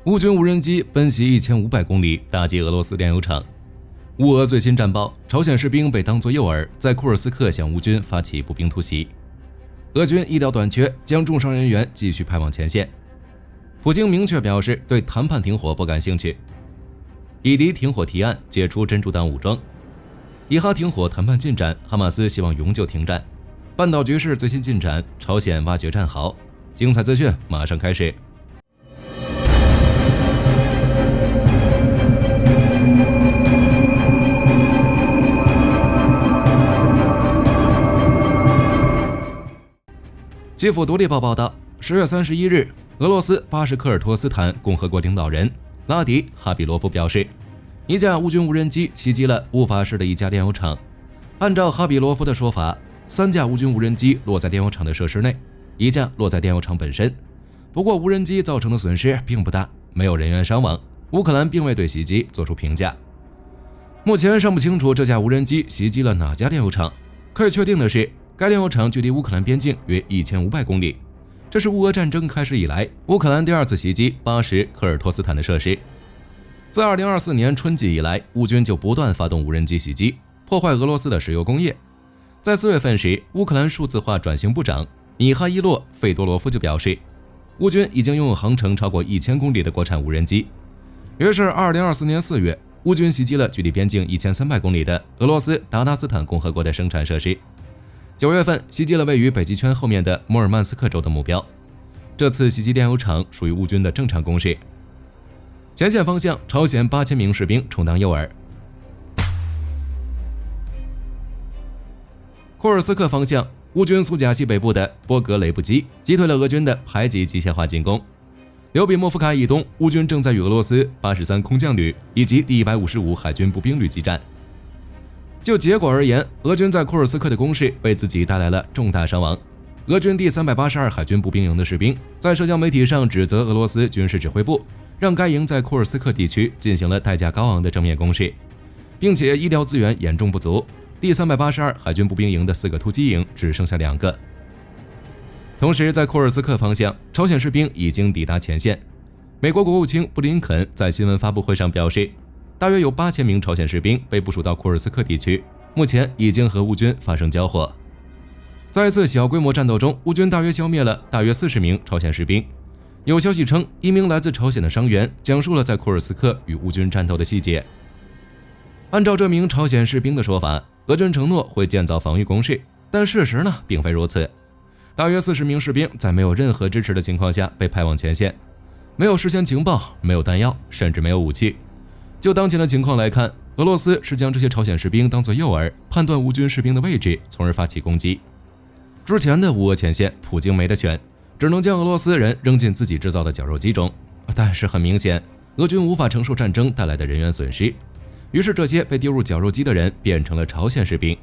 乌军无人机奔袭1500公里打击俄罗斯炼油厂。乌俄最新战报，朝鲜士兵被当作诱饵，在库尔斯克向乌军发起步兵突袭。俄军医疗短缺，将重伤人员继续派往前线。普京明确表示对谈判停火不感兴趣。以敌停火提案，解除真主党武装。以哈停火谈判进展，哈马斯希望永久停战。半岛局势最新进展，朝鲜挖掘战壕。精彩资讯马上开始。基辅独立报报道，10月31日，俄罗斯巴什科尔托斯坦共和国领导人拉迪·哈比罗夫表示，一架乌军无人机袭击了乌法市的一家炼油厂。按照哈比罗夫的说法，3架乌军无人机落在炼油厂的设施内，1架落在炼油厂本身。不过，无人机造成的损失并不大，没有人员伤亡。乌克兰并未对袭击做出评价。目前尚不清楚这架无人机袭击了哪家炼油厂。可以确定的是，该炼油厂距离乌克兰边境约1500公里。这是乌俄战争开始以来，乌克兰第2次袭击巴什科尔托斯坦的设施。自2024年春季以来，乌军就不断发动无人机袭击，破坏俄罗斯的石油工业。在4月份时，乌克兰数字化转型部长米哈伊洛·费多罗夫就表示，乌军已经拥有航程超过1000公里的国产无人机。于是2024年4月，乌军袭击了距离边境1300公里的俄罗斯达达斯坦共和国的生产设施。9月份袭击了位于北极圈后面的摩尔曼斯克州的目标。这次袭击炼油厂属于乌军的正常攻势。前线方向，朝鲜8000名士兵充当诱饵。库尔斯克方向，乌军苏贾西北部的波格雷布基击退了俄军的排级机械化进攻。刘比莫夫卡以东，乌军正在与俄罗斯83空降旅以及第155海军步兵旅激战。就结果而言，俄军在库尔斯克的攻势为自己带来了重大伤亡。俄军第382海军步兵营的士兵在社交媒体上指责俄罗斯军事指挥部，让该营在库尔斯克地区进行了代价高昂的正面攻势，并且医疗资源严重不足。第382海军步兵营的4个突击营只剩下2个。同时，在库尔斯克方向，朝鲜士兵已经抵达前线。美国国务卿布林肯在新闻发布会上表示，大约有8000名朝鲜士兵被部署到库尔斯克地区，目前已经和乌军发生交火。在一次小规模战斗中，乌军大约消灭了大约40名朝鲜士兵。有消息称，一名来自朝鲜的伤员讲述了在库尔斯克与乌军战斗的细节。按照这名朝鲜士兵的说法，俄军承诺会建造防御工事，但事实呢，并非如此。大约40名士兵在没有任何支持的情况下被派往前线，没有事先情报，没有弹药，甚至没有武器。就当前的情况来看，俄罗斯是将这些朝鲜士兵当作诱饵，判断乌军士兵的位置，从而发起攻击。之前的乌俄前线，普京没得选，只能将俄罗斯人扔进自己制造的绞肉机中。但是很明显，俄军无法承受战争带来的人员损失，于是这些被丢入绞肉机的人变成了朝鲜士兵。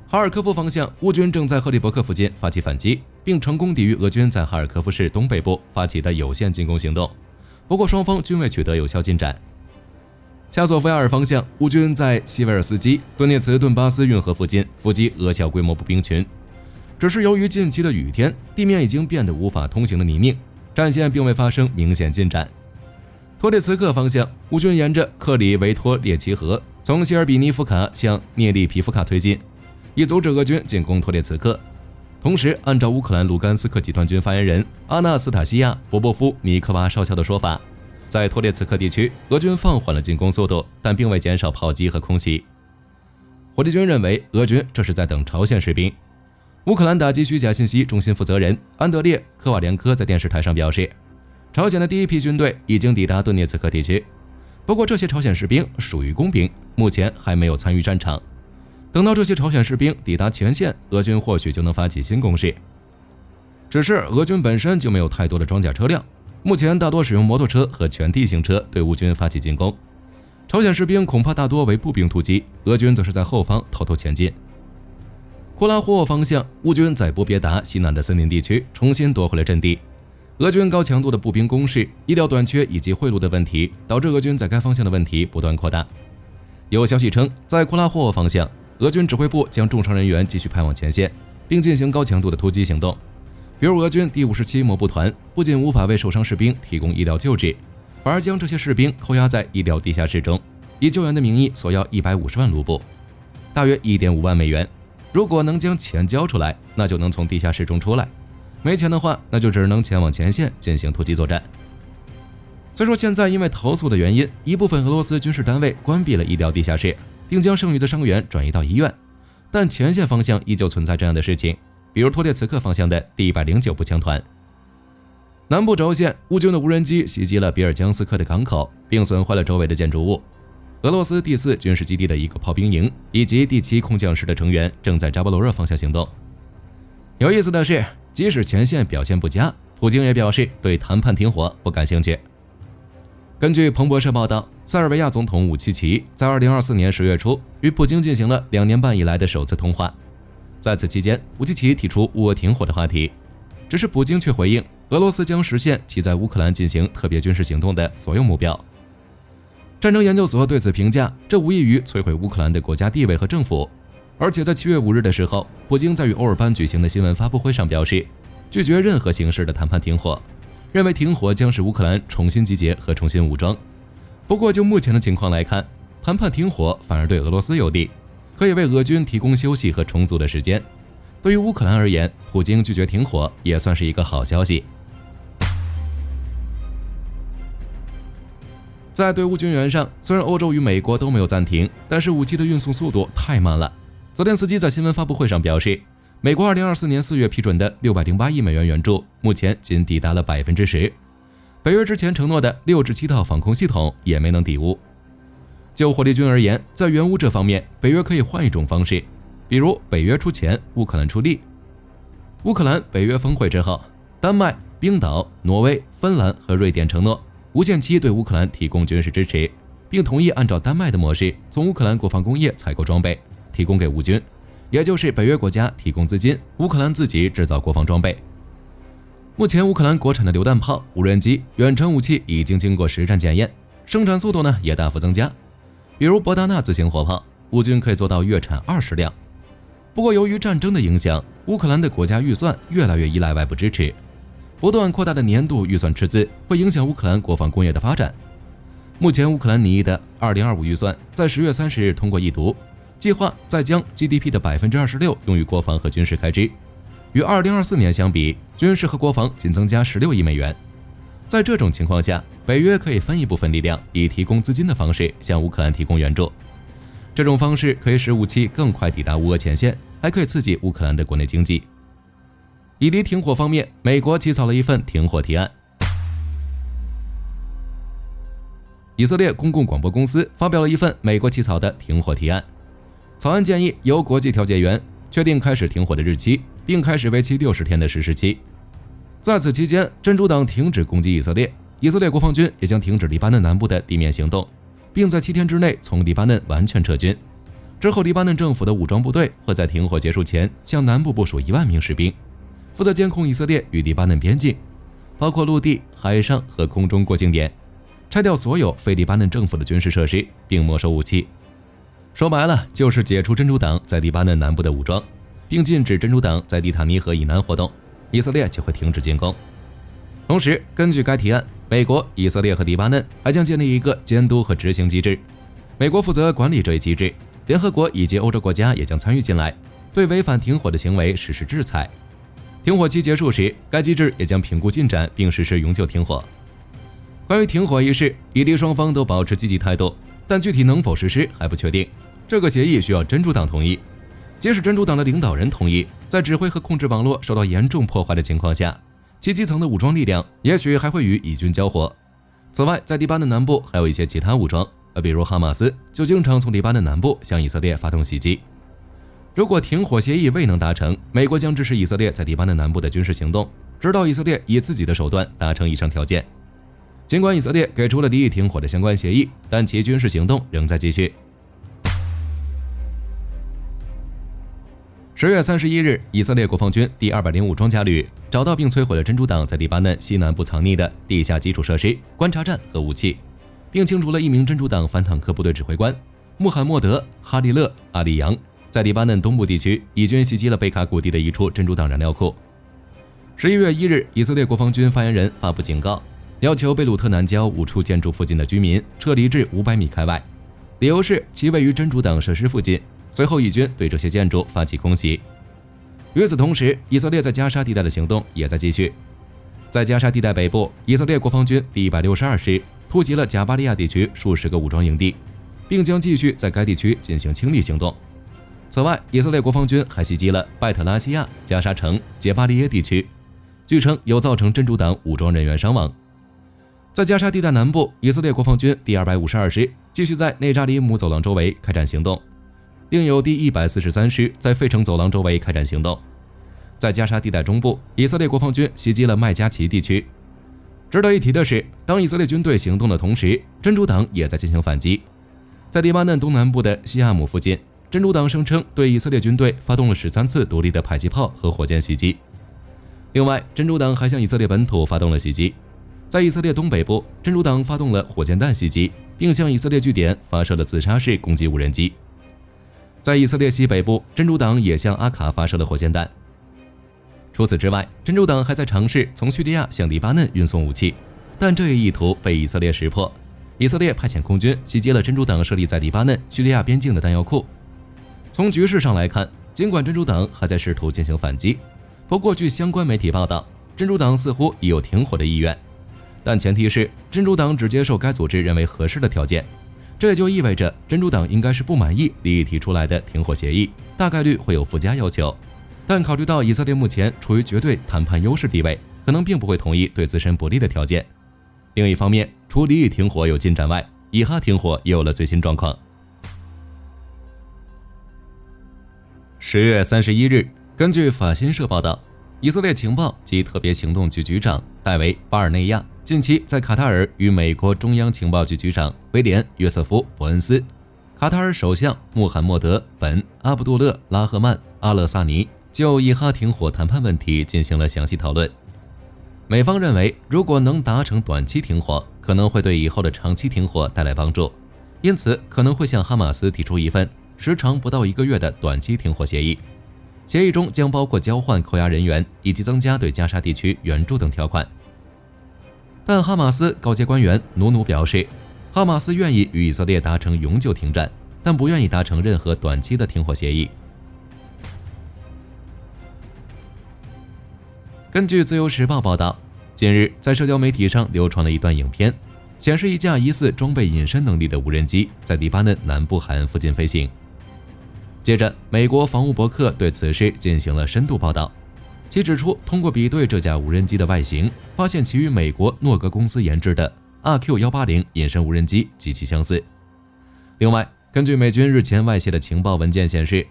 哈尔科夫方向，乌军正在赫里伯克附近发起反击，并成功抵御俄军在哈尔科夫市东北部发起的有限进攻行动。不过双方均未取得有效进展。恰索夫亚尔方向，乌军在西维尔斯基、顿涅茨顿巴斯运河附近伏击俄小规模步兵群。只是由于近期的雨天，地面已经变得无法通行的泥泞，战线并未发生明显进展。托列茨克方向，乌军沿着克里维托列奇河，从谢尔比尼夫卡向涅利皮夫卡推进，以阻止俄军进攻托列茨克。同时，按照乌克兰卢甘斯克集团军发言人阿纳斯塔西亚·博波夫尼科娃少校的说法，在托列茨克地区，俄军放缓了进攻速度，但并未减少炮击和空袭。火力军认为，俄军这是在等朝鲜士兵。乌克兰打击虚假信息中心负责人安德烈·科瓦连科在电视台上表示，朝鲜的第一批军队已经抵达顿涅茨克地区，不过这些朝鲜士兵属于工兵，目前还没有参与战场。等到这些朝鲜士兵抵达前线，俄军或许就能发起新攻势。只是俄军本身就没有太多的装甲车辆，目前大多使用摩托车和全地形车对乌军发起进攻。朝鲜士兵恐怕大多为步兵突击，俄军则是在后方偷偷前进。库拉霍沃方向，乌军在波别达西南的森林地区重新夺回了阵地。俄军高强度的步兵攻势、医疗短缺以及贿赂的问题，导致俄军在该方向的问题不断扩大。有消息称，在库拉霍沃方向，俄军指挥部将重伤人员继续派往前线，并进行高强度的突击行动。比如俄军第57摩步团不仅无法为受伤士兵提供医疗救治，反而将这些士兵扣押在医疗地下室中，以救援的名义索要150万卢布，大约1.5万美元。如果能将钱交出来，那就能从地下室中出来；没钱的话，那就只能前往前线进行突击作战。虽说现在因为投诉的原因，一部分俄罗斯军事单位关闭了医疗地下室，并将剩余的伤员转移到医院，但前线方向依旧存在这样的事情，比如托列茨克方向的第109步枪团。南部轴线，乌军的无人机袭击了比尔江斯克的港口，并损坏了周围的建筑物。俄罗斯第4军事基地的一个炮兵营以及第7空降师的成员正在扎波罗热方向行动。有意思的是，即使前线表现不佳，普京也表示对谈判停火不感兴趣。根据彭博社报道，塞尔维亚总统武契奇在2024年10月初与普京进行了2年半以来的首次通话。在此期间，武契奇提出乌俄停火的话题，只是普京却回应俄罗斯将实现其在乌克兰进行特别军事行动的所有目标。战争研究所对此评价，这无异于摧毁乌克兰的国家地位和政府。而且在7月5日的时候，普京在与欧尔班举行的新闻发布会上表示，拒绝任何形式的谈判停火，认为停火将使乌克兰重新集结和重新武装。不过就目前的情况来看，谈判停火反而对俄罗斯有利，可以为俄军提供休息和重组的时间。对于乌克兰而言，普京拒绝停火也算是一个好消息。在对乌军援上，虽然欧洲与美国都没有暂停，但是武器的运送速度太慢了。泽连斯基在新闻发布会上表示，美国2024年4月批准的608亿美元援助，目前仅抵达了10%。北约之前承诺的6至7套防空系统也没能抵乌。就火力军而言，在援乌这方面，北约可以换一种方式，比如北约出钱，乌克兰出力。乌克兰北约峰会之后，丹麦、冰岛、挪威、芬兰和瑞典承诺无限期对乌克兰提供军事支持，并同意按照丹麦的模式，从乌克兰国防工业采购装备，提供给乌军，也就是北约国家提供资金，乌克兰自己制造国防装备。目前乌克兰国产的榴弹炮、无人机、远程武器已经经过实战检验，生产速度呢也大幅增加。比如博达纳自行火炮，乌军可以做到月产20辆。不过由于战争的影响，乌克兰的国家预算越来越依赖外部支持，不断扩大的年度预算赤字会影响乌克兰国防工业的发展。目前乌克兰拟议的2025预算在10月30日通过一读，计划再将 GDP 的26%用于国防和军事开支，与2024年相比，军事和国防仅增加16亿美元。在这种情况下，北约可以分一部分力量，以提供资金的方式向乌克兰提供援助。这种方式可以使武器更快抵达乌俄前线，还可以刺激乌克兰的国内经济。以黎停火方面，美国起草了一份停火提案。以色列公共广播公司发表了一份美国起草的停火提案，草案建议由国际调解员确定开始停火的日期，并开始为期60天的实施期。在此期间，真主党停止攻击以色列，以色列国防军也将停止黎巴嫩南部的地面行动，并在7天之内从黎巴嫩完全撤军。之后，黎巴嫩政府的武装部队会在停火结束前向南部部署1万名士兵，负责监控以色列与黎巴嫩边境，包括陆地、海上和空中过境点，拆掉所有非黎巴嫩政府的军事设施，并没收武器。说白了，就是解除真主党在黎巴嫩南部的武装，并禁止真主党在蒂塔尼河以南活动，以色列就会停止进攻。同时，根据该提案，美国、以色列和黎巴嫩还将建立一个监督和执行机制，美国负责管理这一机制，联合国以及欧洲国家也将参与进来，对违反停火的行为实施制裁。停火期结束时，该机制也将评估进展并实施永久停火。关于停火一事，以黎双方都保持积极态度，但具体能否实施还不确定。这个协议需要真主党同意，即使真主党的领导人同意，在指挥和控制网络受到严重破坏的情况下，其基层的武装力量也许还会与以军交火。此外，在黎巴嫩南部还有一些其他武装，比如哈马斯就经常从黎巴嫩南部向以色列发动袭击。如果停火协议未能达成，美国将支持以色列在黎巴嫩南部的军事行动，直到以色列以自己的手段达成以上条件。尽管以色列给出了离异停火的相关协议，但其军事行动仍在继续。10月31日，以色列国防军第205装甲旅找到并摧毁了真主党在黎巴嫩西南部藏匿的地下基础设施、观察站和武器，并清除了一名真主党反坦克部队指挥官穆罕默德·哈利勒·阿里扬。在黎巴嫩东部地区，以军袭击了贝卡谷地的一处真主党燃料库。11月1日，以色列国防军发言人发布警告，要求贝鲁特南郊5处建筑附近的居民撤离至500米开外，理由是其位于真主党设施附近。随后，以军对这些建筑发起空袭。与此同时，以色列在加沙地带的行动也在继续。在加沙地带北部，以色列国防军第162师突袭了贾巴利亚地区数十个武装营地，并将继续在该地区进行清理行动。此外，以色列国防军还袭击了拜特拉西亚、加沙城、杰巴利耶地区，据称有造成真主党武装人员伤亡。在加沙地带南部，以色列国防军第252师继续在内扎里姆走廊周围开展行动，另有第143师在费城走廊周围开展行动。在加沙地带中部，以色列国防军袭击了麦加齐地区。值得一提的是，当以色列军队行动的同时，真主党也在进行反击。在黎巴嫩东南部的西亚姆附近，真主党声称对以色列军队发动了13次独立的迫击炮和火箭袭击。另外，真主党还向以色列本土发动了袭击。在以色列东北部，真主党发动了火箭弹袭击，并向以色列据点发射了自杀式攻击无人机。在以色列西北部，真主党也向阿卡发射了火箭弹。除此之外，真主党还在尝试从叙利亚向黎巴嫩运送武器，但这一意图被以色列识破。以色列派遣空军袭击了真主党设立在黎巴嫩、叙利亚边境的弹药库。从局势上来看，尽管真主党还在试图进行反击，不过据相关媒体报道，真主党似乎已有停火的意愿，但前提是真主党只接受该组织认为合适的条件。这也就意味着真主党应该是不满意利益提出来的停火协议，大概率会有附加要求。但考虑到以色列目前处于绝对谈判优势地位，可能并不会同意对自身不利的条件。另一方面，除离异停火有进展外，以哈停火也有了最新状况。10月31日，根据法新社报道，以色列情报及特别行动局局长戴维·巴尔内亚近期在卡塔尔与美国中央情报局局长威廉·约瑟夫·伯恩斯、卡塔尔首相穆罕默德·本·阿卜杜勒·拉赫曼·阿勒萨尼就以哈停火谈判问题进行了详细讨论。美方认为，如果能达成短期停火，可能会对以后的长期停火带来帮助，因此可能会向哈马斯提出一份时长不到1个月的短期停火协议。协议中将包括交换扣押人员以及增加对加沙地区援助等条款。但哈马斯高阶官员努努表示，哈马斯愿意与以色列达成永久停战，但不愿意达成任何短期的停火协议。根据自由时报报道，近日在社交媒体上流传了一段影片，显示一架疑似装备隐身能力的无人机在黎巴嫩南部海岸附近飞行。接着，美国防务博客对此事进行了深度报道，其指出，通过比对这架无人机的外形，发现其与美国诺格公司研制的 RQ-180隐身无人机极其相似。另外，根据美军日前外泄的情报文件显示，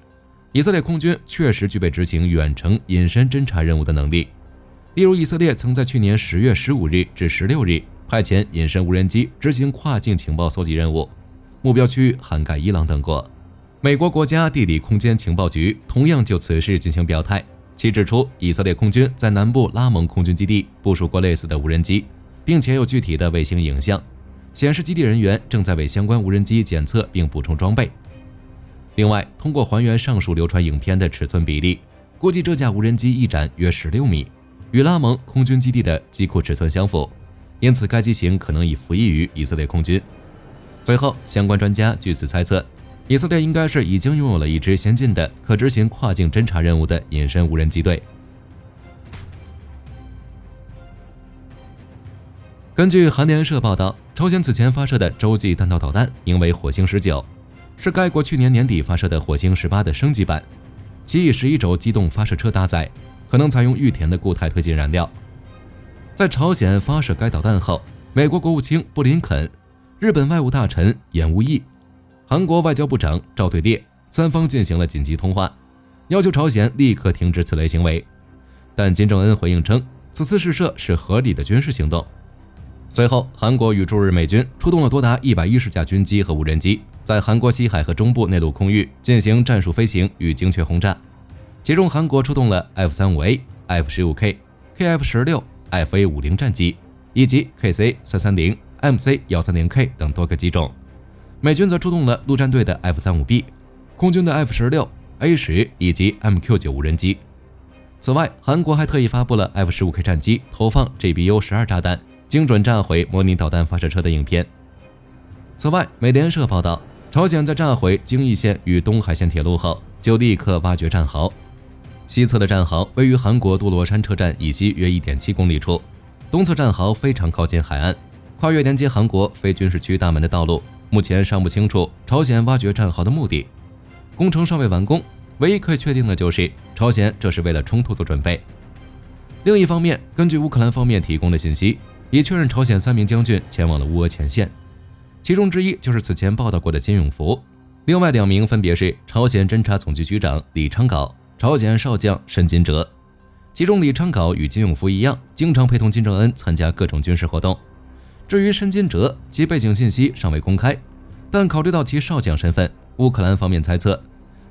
以色列空军确实具备执行远程隐身侦察任务的能力。例如，以色列曾在去年10月15日至16日派遣隐身无人机执行跨境情报搜集任务，目标区域涵盖伊朗等国。美国国家地理空间情报局同样就此事进行表态，其指出，以色列空军在南部拉蒙空军基地部署过类似的无人机，并且有具体的卫星影像，显示基地人员正在为相关无人机检测并补充装备。另外，通过还原上述流传影片的尺寸比例，估计这架无人机翼展约16米，与拉蒙空军基地的机库尺寸相符，因此该机型可能已服役于以色列空军。最后，相关专家据此猜测，以色列应该是已经拥有了一支先进的可执行跨境侦察任务的隐身无人机队。根据韩联社报道，朝鲜此前发射的洲际弹道导弹名为火星19，是该国去年年底发射的火星18的升级版，其以11轴机动发射车搭载，可能采用玉田的固态推进燃料。在朝鲜发射该导弹后，美国国务卿布林肯、日本外务大臣岩屋义、韩国外交部长赵对列三方进行了紧急通话，要求朝鲜立刻停止此类行为。但金正恩回应称，此次试射是合理的军事行动。随后，韩国与驻日美军出动了多达110架军机和无人机，在韩国西海和中部内陆空域进行战术飞行与精确轰炸。其中，韩国出动了 F-35A、F-15K、KF-16、FA-50战机以及 KC-330、MC-130K 等多个机种。美军则出动了陆战队的 F-35B、空军的 F-16、A-10以及 MQ-9 无人机。此外，韩国还特意发布了 F-15K 战机投放 GBU-12 炸弹，精准炸毁模拟导弹发射车的影片。此外，美联社报道，朝鲜在炸毁京义线与东海线铁路后，就立刻挖掘战壕。西侧的战壕位于韩国杜罗山车站以西约 1.7 公里处，东侧战壕非常靠近海岸，跨越连接韩国非军事区大门的道路。目前尚不清楚朝鲜挖掘战壕的目的，工程尚未完工。唯一可以确定的就是朝鲜这是为了冲突做准备。另一方面，根据乌克兰方面提供的信息，已确认朝鲜3名将军前往了乌俄前线，其中之一就是此前报道过的金永福，另外2名分别是朝鲜侦察总局局长李昌镐、朝鲜少将申金哲。其中李昌镐与金永福一样，经常陪同金正恩参加各种军事活动。至于申金哲，其背景信息尚未公开，但考虑到其少将身份，乌克兰方面猜测，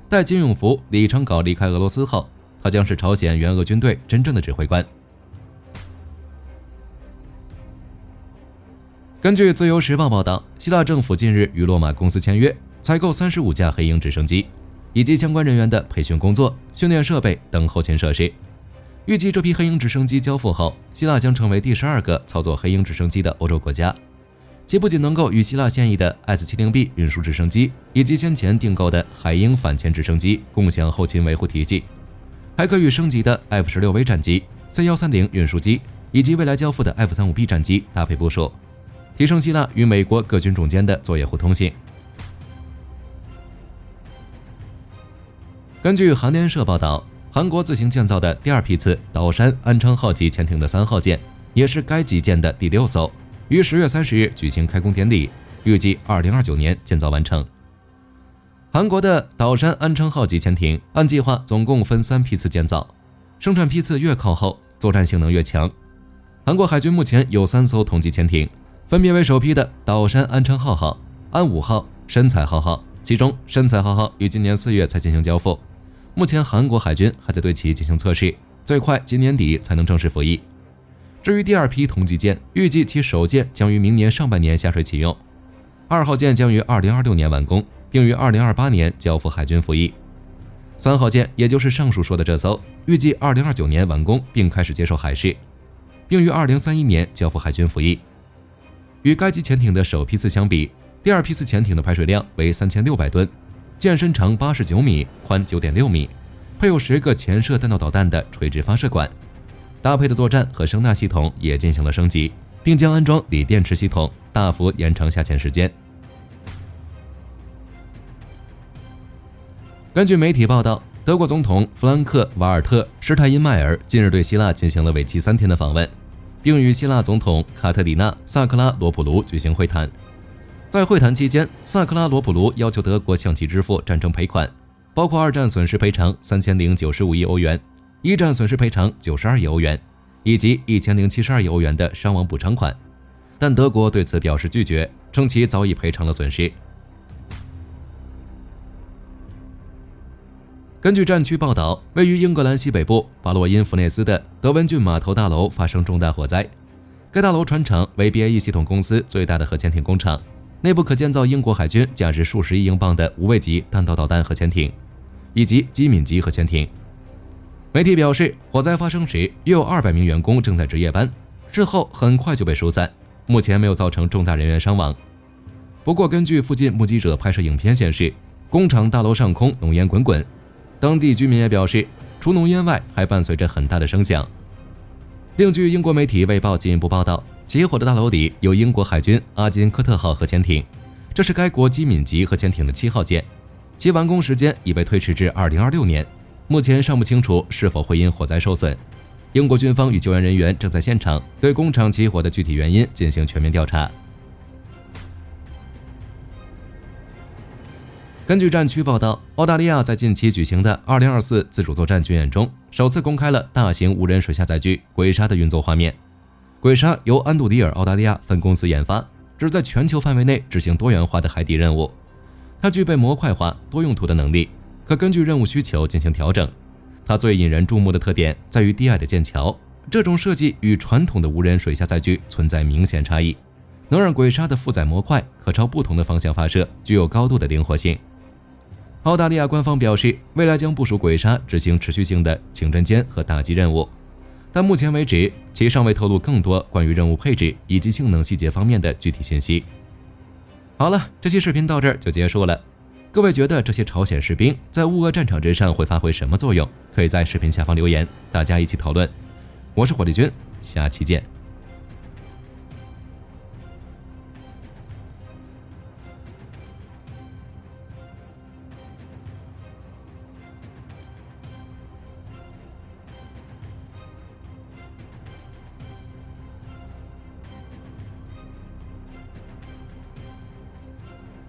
待金永福、李昌镐离开俄罗斯后，他将是朝鲜援俄军队真正的指挥官。根据自由时报报道，希腊政府近日与洛马公司签约，采购35架黑鹰直升机，以及相关人员的培训工作、训练设备等后勤设施。预计这批黑鹰直升机交付后，希腊将成为第12个操作黑鹰直升机的欧洲国家。其不仅能够与希腊现役的 S-70B 运输直升机以及先前订购的海鹰反潜直升机共享后勤维护体系，还可与升级的 F-16V 战机、C-130运输机以及未来交付的 F-35B 战机搭配部署，提升希腊与美国各军种间的作业互通性。根据韩联社报道，韩国自行建造的第2批次岛山安昌号级潜艇的3号舰，也是该级舰的第6艘，于10月30日举行开工典礼，预计2029年建造完成。韩国的岛山安昌号级潜艇按计划总共分3批次建造，生产批次越靠后，作战性能越强。韩国海军目前有3艘同级潜艇，分别为首批的岛山安昌浩号、安武号、申彩浩号，其中申彩浩号于今年4月才进行交付。目前韩国海军还在对其进行测试，最快今年底才能正式服役。至于第2批同级舰，预计其首舰将于明年上半年下水启用，2号舰将于2026年完工，并于2028年交付海军服役。3号舰，也就是上述说的这艘，预计2029年完工并开始接受海试，并于2031年交付海军服役。与该级潜艇的首批次相比，第2批次潜艇的排水量为3600吨，舰身长89米，宽9.6米，配有10个潜射弹道导弹的垂直发射管，搭配的作战和声纳系统也进行了升级，并将安装锂电池系统，大幅延长下潜时间。根据媒体报道，德国总统弗兰克·瓦尔特·施泰因迈尔近日对希腊进行了为期3天的访问，并与希腊总统卡特里娜·萨克拉罗普卢举行会谈。在会谈期间，萨克拉罗普卢要求德国向其支付战争赔款，包括2战损失赔偿3095亿欧元、1战损失赔偿92亿欧元，以及1072亿欧元的伤亡补偿款，但德国对此表示拒绝，称其早已赔偿了损失。根据战区报道，位于英格兰西北部巴洛因弗内斯的德文郡码头大楼发生重大火灾，该大楼船厂为 BAE 系统公司最大的核潜艇工厂，内部可建造英国海军价值数十亿英镑的无畏级弹道导弹核潜艇以及机敏级核潜艇。媒体表示，火灾发生时约有200名员工正在值夜班，事后很快就被疏散，目前没有造成重大人员伤亡。不过，根据附近目击者拍摄影片显示，工厂大楼上空浓烟滚滚，当地居民也表示，除浓烟外还伴随着很大的声响。另据英国媒体《卫报》进一步报道，起火的大楼里有英国海军阿金科特号核潜艇，这是该国机敏级核潜艇的7号舰，其完工时间已被推迟至2026年，目前尚不清楚是否会因火灾受损。英国军方与救援人员正在现场对工厂起火的具体原因进行全面调查。根据战区报道，澳大利亚在近期举行的2024自主作战军演中，首次公开了大型无人水下载具鬼鲨的运作画面。鬼鲨由安杜迪尔澳大利亚分公司研发，旨在全球范围内执行多元化的海底任务。它具备模块化、多用途的能力，可根据任务需求进行调整。它最引人注目的特点在于低矮的舰桥，这种设计与传统的无人水下载具存在明显差异，能让鬼鲨的负载模块可朝不同的方向发射，具有高度的灵活性。澳大利亚官方表示，未来将部署鬼鲨执行持续性的清侦歼和打击任务，但目前为止，其尚未透露更多关于任务配置以及性能细节方面的具体信息。好了，这期视频到这儿就结束了。各位觉得这些朝鲜士兵在乌俄战场之上会发挥什么作用？可以在视频下方留言，大家一起讨论。我是火力军，下期见。